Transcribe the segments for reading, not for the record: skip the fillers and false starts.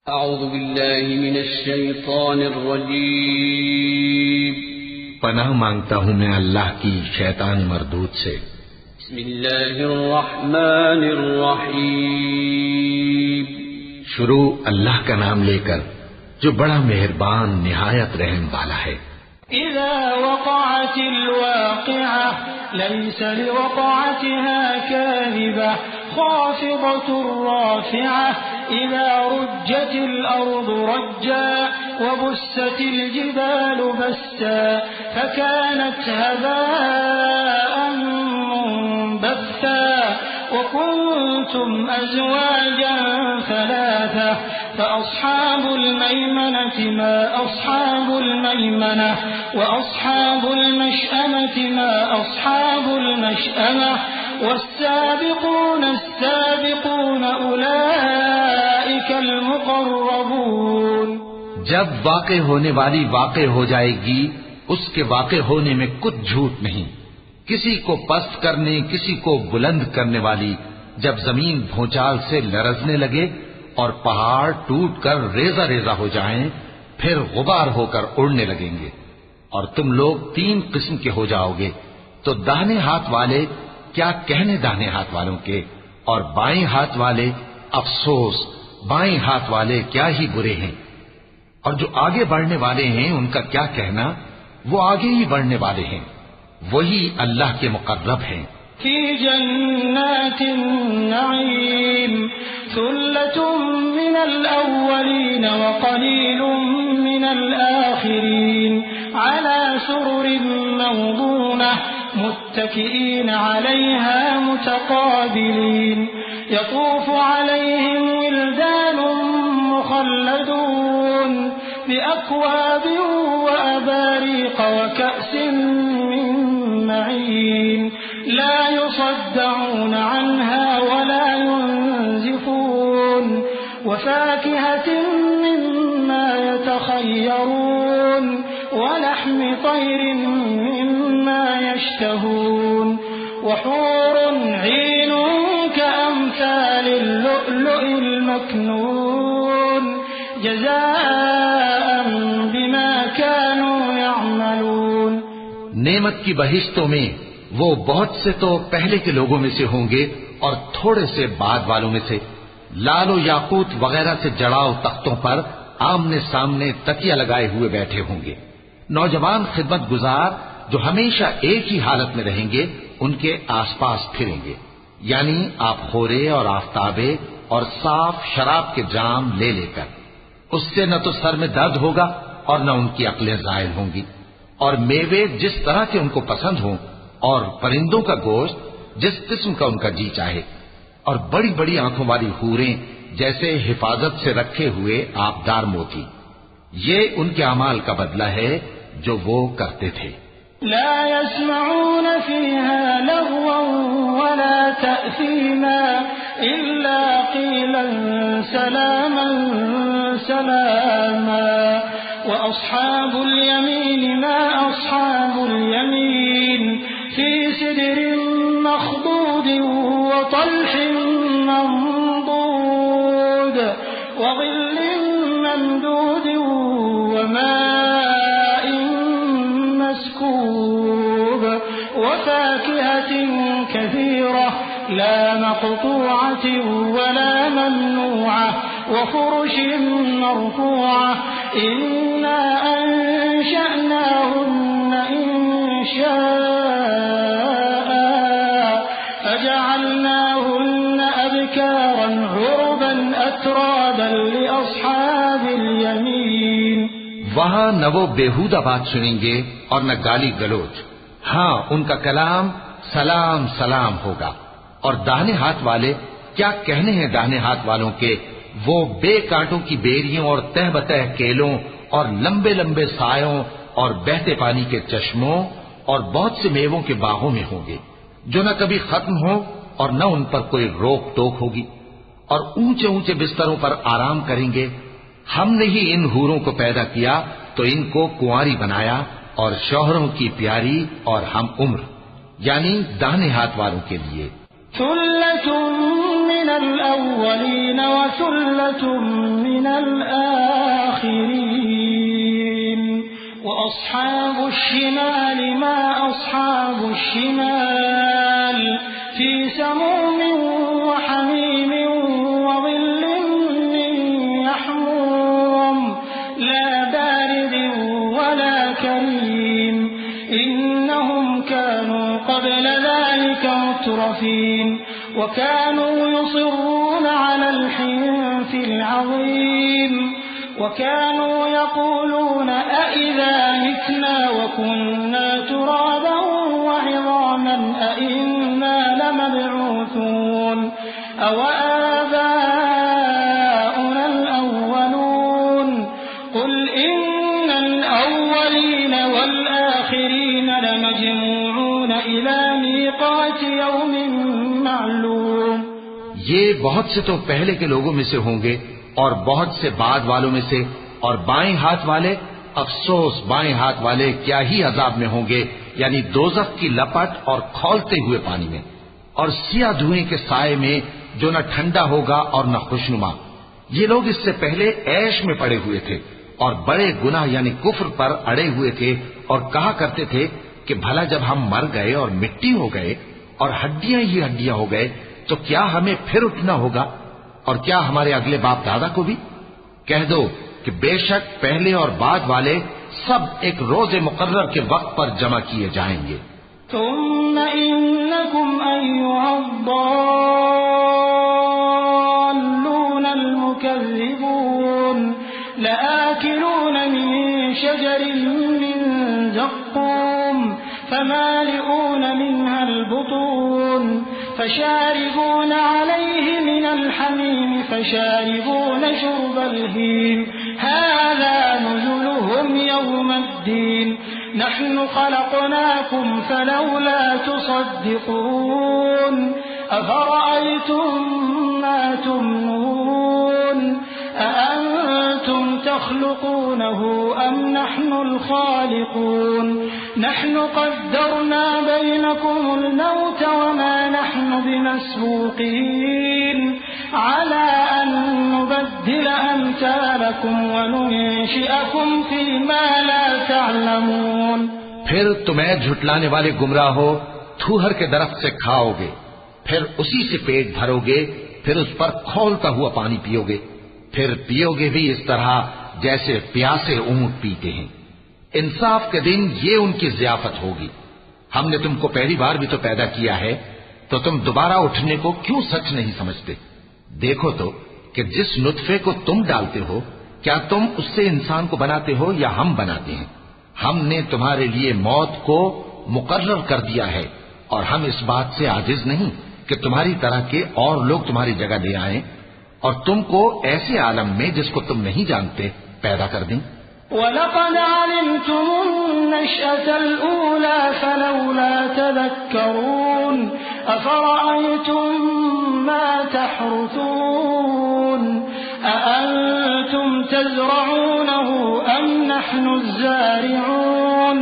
अऊज़ु बिल्लाहि मिनश शैतानिर रजीम। पनाह मांगता हूँ मैं अल्लाह की शैतान मरदूद से। बिस्मिल्लाहिर रहमानिर रहीम। शुरू अल्लाह का नाम लेकर जो बड़ा मेहरबान निहायत रहम वाला है। इज़ा वक़अतिल वाक़िअह लैस लिवक़अतिहा काज़िबह ख़ाफ़िदतुर राफ़िअह इज़ा रुज्जतिल अर्दु रज्जा वबुस्सतिल जिबालु बस्सा फकानत हबाअन मुंबस्सा वकुंतुम अज़वाजन थलाथा فأصحاب الميمنة ما أصحاب الميمنة وأصحاب المشأمة ما أصحاب المشأمة والسابقون السابقون أولئك المقربون। जब वाक़े होने वाली वाक़े हो जाएगी उसके वाक़े होने में कुछ झूठ नहीं। किसी को पस्त करने किसी को बुलंद करने वाली जब जमीन भूचाल से लरजने लगे और पहाड़ टूटकर रेजा रेजा हो जाएं, फिर गुबार होकर उड़ने लगेंगे और तुम लोग तीन किस्म के हो जाओगे। तो दाहिने हाथ वाले क्या कहने दाहिने हाथ वालों के, और बाएं हाथ वाले अफसोस बाएं हाथ वाले क्या ही बुरे हैं। और जो आगे बढ़ने वाले हैं उनका क्या कहना, वो आगे ही बढ़ने वाले हैं, वही अल्लाह के मुकर्रब हैं। फी जन्नातिन नईम सुल्लतुम मिनल अव्वलीन व कलीलुम मिनल आखिरीन अला सुरुरिन मौदूनह मुत्तकिईन अलैहा मुतकाबिलीन यतूफु अलैहिम विल्दानुम मुखल्लदून बिअक्वाबिन व अबारीक़ व कअसिन मिन मईन ला युसद्दऊन अन्हा वला युनज़िफून वफ़ाकिहतिन मिम्मा यतख़य्यरून वलहमि तैरिन मिम्मा यश्तहून वहूरुन ईन कअम्सालिल लुअ्लुइल मक्नून जज़ाअन बिमा कानू यअमलून। नेमत की बहिश्तों में वो बहुत से तो पहले के लोगों में से होंगे और थोड़े से बाद वालों में से लालो याकूत वगैरह से जड़ाव तख्तों पर आमने सामने तकिया लगाए हुए बैठे होंगे। नौजवान खिदमत गुजार जो हमेशा एक ही हालत में रहेंगे उनके आसपास फिरेंगे, यानी आप खोरे और आफ्ताबे और साफ शराब के जाम ले लेकर। उससे न तो सर में दर्द होगा और न उनकी अक्लें जायल होंगी, और मेवे जिस तरह के उनको पसंद हों और परिंदों का गोश्त जिस किस्म का उनका जी चाहे, और बड़ी बड़ी आंखों वाली हूरें जैसे हिफाजत से रखे हुए आबदार मोती। ये उनके अमाल का बदला है जो वो करते थे। ला यस्मऊन फीहा लग़वन वला तअसीमा इल्ला क़ीलन सलामन सलामा व अस्हाबुल यमीन मा अस्हाबुल यमीन फी सिदरिन मख़दूदिन व तल्हिन मंदूद व ज़िल्लिन ममदूदिन व माइन मस्कूब व फ़ाकिहतिन कसीरह ला मक़तूअतिन वला ममनूअह व फ़ुरुशिन मरफ़ूअह इन्ना अंशअनाहुन्न इंशाअ फजअलनाहुन्न अबकारन उरबन अतराबन लिअस्हाबिल यमीन। वहां न वो बेहूदा बात सुनेंगे और न गाली गलोच। हाँ, उनका कलाम सलाम सलाम होगा। और दाहिने हाथ वाले क्या कहने हैं दाहिने हाथ वालों के, वो बेकांटों की बेरियों और तह बतह केलों और लंबे लंबे सायों और बहते पानी के चश्मों और बहुत से मेवों के बागों में होंगे जो न कभी खत्म हो और न उन पर कोई रोक टोक होगी, और ऊंचे ऊंचे बिस्तरों पर आराम करेंगे। हमने ही इन हूरों को पैदा किया तो इनको कुंवारी बनाया और शौहरों की प्यारी और हम उम्र, यानी दाहिने हाथ वालों के लिए। सुल्लतुम मिनल अव्वलीन व सुल्लतुम मिनल अस्हाबुश शिमाल मा अस्हाबुश शिमाल फी समूमिन व हमीमिन व ज़िल्लिन मिन यहमूम ला बारिदिन वला करीम इन्नहुम कानू क़ब्ल ज़ालिका मुत्रफीन व कानू युसिर्रूना अलल हिन्सिल अज़ीम وكانوا يقولون أئذا متنا وكنا ترابا وعظاما أئنا لمبعوثون أوآباؤنا الأولون قل إن الأولين والآخرين لمجموعون إلى ميقات يوم معلوم। ये बहुत से तो पहले के लोगों में से होंगे और बहुत से बाद वालों में से, और बाएं हाथ वाले, अफसोस बाएं हाथ वाले क्या ही अजाब में होंगे, यानी दोजख की लपट और खौलते हुए पानी में, और सिया धुएं के साए में जो न ठंडा होगा और न खुशनुमा। ये लोग इससे पहले ऐश में पड़े हुए थे और बड़े गुनाह यानी कुफ्र पर अड़े हुए थे, और कहा करते थे कि भला जब हम मर गए और मिट्टी हो गए और हड्डियां ही हड्डियां हो गए तो क्या हमें फिर उठना होगा, और क्या हमारे अगले बाप दादा को भी? कह दो कि बेशक पहले और बाद वाले सब एक रोजे मुकर्रर के वक्त पर जमा किए जाएंगे। तुम्मा इन्नकुम अय्युहद्दाल्लूनल मुकज़्ज़िबून लआकिलून मिन शजरिन मिन ज़क़्क़ूम फमालिऊन मिनहल बुतून فشاربون عليه من الحميم فشاربون شرب الهيم هذا نزلهم يوم الدين نحن خلقناكم فلولا تصدقون أفرأيتم ما تمنون أأنتم تخلقونه أم نحن الخالقون نحن قدرنا بينكم الموت وما نحن بمسبوقين على أن نبدل أمثالكم وننشئكم فيما لا تعلمون। फिर तुम्हें झुटलाने वाले गुमराह हो थूहर के दरख्त से खाओगे, फिर उसी से पेट भरोगे, फिर उस पर खौलता हुआ पानी पियोगे, फिर पियोगे भी इस तरह जैसे प्यासे ऊंट पीते हैं। इंसाफ के दिन ये उनकी ज़ियाफत होगी। हमने तुमको पहली बार भी तो पैदा किया है, तो तुम दोबारा उठने को क्यों सच नहीं समझते? देखो तो कि जिस नुत्फे को तुम डालते हो, क्या तुम उससे इंसान को बनाते हो या हम बनाते हैं? हमने तुम्हारे लिए मौत को मुकर्रर कर दिया है, और हम इस बात से आजिज नहीं कि तुम्हारी तरह के और लोग तुम्हारी जगह ले आएं और तुमको ऐसे आलम में जिसको तुम नहीं जानते पैदा कर दें। वलक़द अलिमतुमुन नशअतल ऊला फलौला तज़क्करून अफ़रअयतुम मा तहरुसून अअंतुम तज़रऊनहु अम नहनुज़ ज़ारिऊन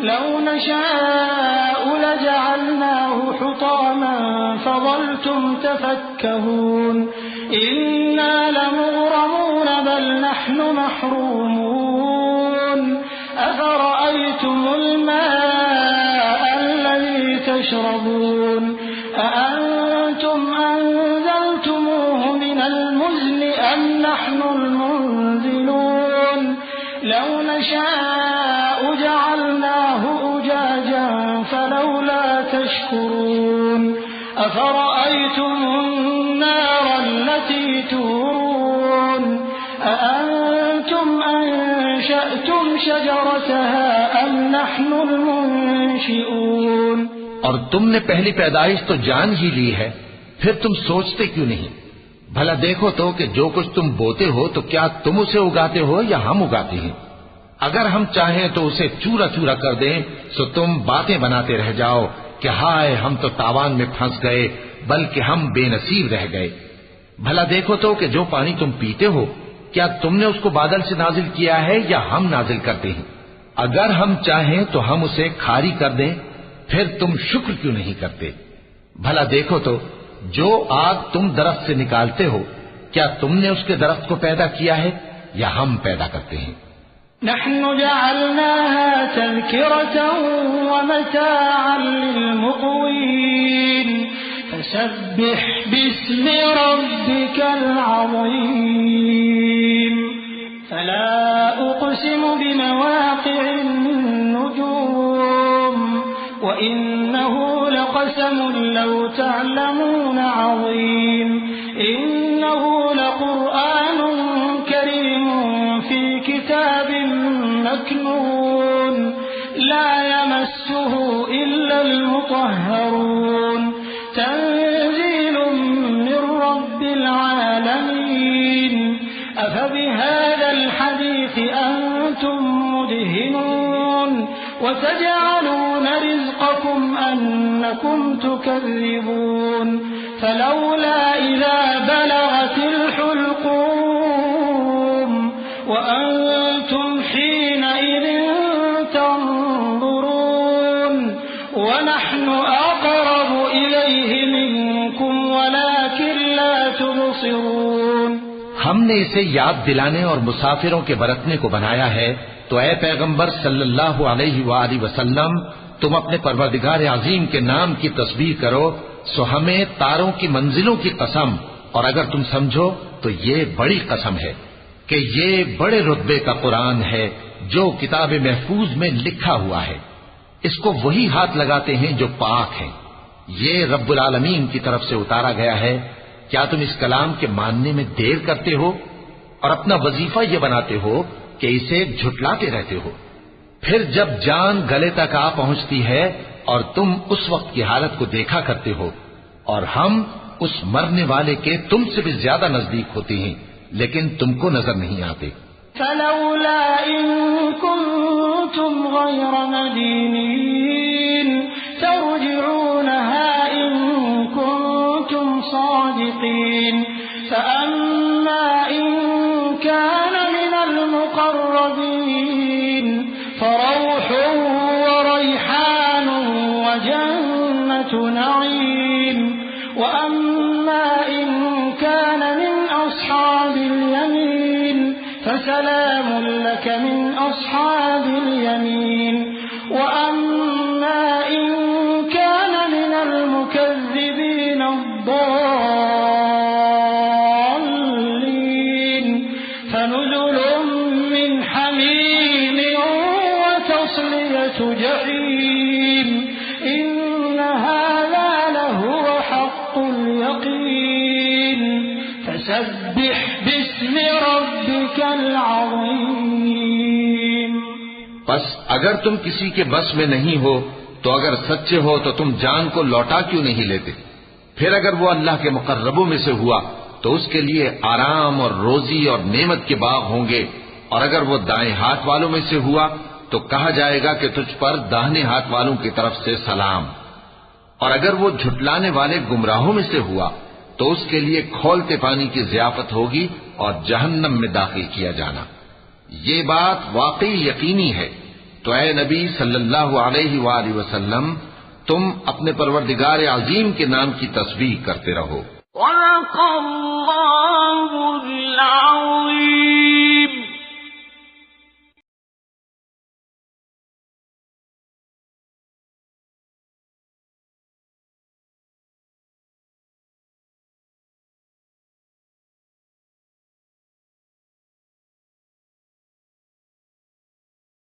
लौ नशाअु लजअलनाहु हुतामन फज़लतुम तफक्कहून इन्ना लमुग़रमून बल नहनु महरूमून अफ़रअयतुमुल माअ अल्लज़ी तशरबून अअंतुम अनज़लतमूहु मिनल मुज़्नि अम नहनुल मुनज़िलून लौ नशाअु जअलनाहु उजाजन फलौला तशकुरून अफ़रअयतुमुन नार التي تورون أأنتم أنشأتم شجرتها أم نحن المنشئون। और तुमने पहली पैदाइश तो जान ही ली है, फिर तुम सोचते क्यों नहीं? भला देखो तो कि जो कुछ तुम बोते हो तो क्या तुम उसे उगाते हो या हम उगाते हैं? अगर हम चाहें तो उसे चूरा चूरा कर दें, तो तुम बातें बनाते रह जाओ कि हाय हम तो तावान में फंस गए, बल्कि हम बेनसीब रह गए। भला देखो तो कि जो पानी तुम पीते हो, क्या तुमने उसको बादल से नाजिल किया है या हम नाजिल करते हैं? अगर हम चाहें तो हम उसे खारी कर दें, फिर तुम शुक्र क्यों नहीं करते? भला देखो तो जो आग तुम दरख्त से निकालते हो, क्या तुमने उसके दरख्त को पैदा किया है या हम पैदा करते हैं? नहनु जअलनाहा तज़किरतन व मताअन लिलमुक़वीन फसब्बिह बिस्मि रब्बिकल अज़ीम फला उक़सिमु बिमवाक़िअन नुजूम व इन्नहु लक़समुन लौ तअलमून अज़ीम इन्नहु लक़ुरआनुन करीमुन फ़ी किताबिन मकनून ला यमस्सुहु इल्लल मुतहहरून तंज़ीलुम मिन रब्बिल आलमीन अफ़बिहाज़ल हदीस अंतुम मुदहिनून वतजअलून रिज़क़कुम अन्नकुम तुकज़्ज़िबून फलौला इज़ा बलगतिल हुल्क़ूम वअंतुम हीनइज़िन तंज़ुरून वनहनु अक़रबु इलैहि मिनकुम वलाकिन ला तुबसिरून। हमने इसे याद दिलाने और मुसाफिरों के बरतने को बनाया है, तो ऐ पैगंबर सल्लल्लाहु अलैहि वसल्लम, तुम अपने परवरदिगार अजीम के नाम की तस्बीह करो, सो हमें तारों की मंजिलों की कसम, और अगर तुम समझो तो ये बड़ी कसम है कि ये बड़े रुतबे का कुरान है जो किताब महफूज में लिखा हुआ है। इसको वही हाथ लगाते हैं जो पाक हैं। ये रब्बुल आलमीन की तरफ से उतारा गया है। क्या तुम इस कलाम के मानने में देर करते हो और अपना वजीफा ये बनाते हो कि इसे झुटलाते रहते हो? फिर जब जान गले तक आ पहुंचती है और तुम उस वक्त की हालत को देखा करते हो, और हम उस मरने वाले के तुमसे भी ज्यादा नजदीक होते हैं, लेकिन तुमको नजर नहीं आते। फलौला इन कुंतुम गैर मदीनीन तर्जिऊनहा इन कुंतुम सादिकीन फअम्मा इन कान मिनल मुक़र्रबीन फरौहुन व रैहानुन व जन्नतु नईम व अम्मा इन कान मिन अस्हाबिल यमीन फसलामुन लक मिन अस्हाबिल यमीन व अम्मा इन कान मिनल मुकज़्ज़िबीन अद्दाल्लीन फनुज़ुलुम मिन हमीम व तस्लियतु जहीम इन्न हाज़ा लहुव हक़्क़ुल यक़ीन फसब्बिह बिस्मि रब्बिकल अज़ीम। बस अगर तुम किसी के बस में नहीं हो, तो अगर सच्चे हो तो तुम जान को लौटा क्यों नहीं लेते? फिर अगर वो अल्लाह के मुकर्रबों में से हुआ तो उसके लिए आराम और रोजी और नेमत के बाग होंगे, और अगर वो दाएं हाथ वालों में से हुआ तो कहा जाएगा कि तुझ पर दाहिने हाथ वालों की तरफ से सलाम, और अगर वो झुटलाने वाले गुमराहों में से हुआ तो उसके लिए खौलते पानी की ज़ियाफत होगी और जहन्नम में दाखिल किया जाना। ये बात वाकई यकीनी है। तो ऐ नबी सल्लल्लाहु अलैहि वसल्लम, तुम अपने परवरदिगार अजीम के नाम की तस्बीह करते रहो।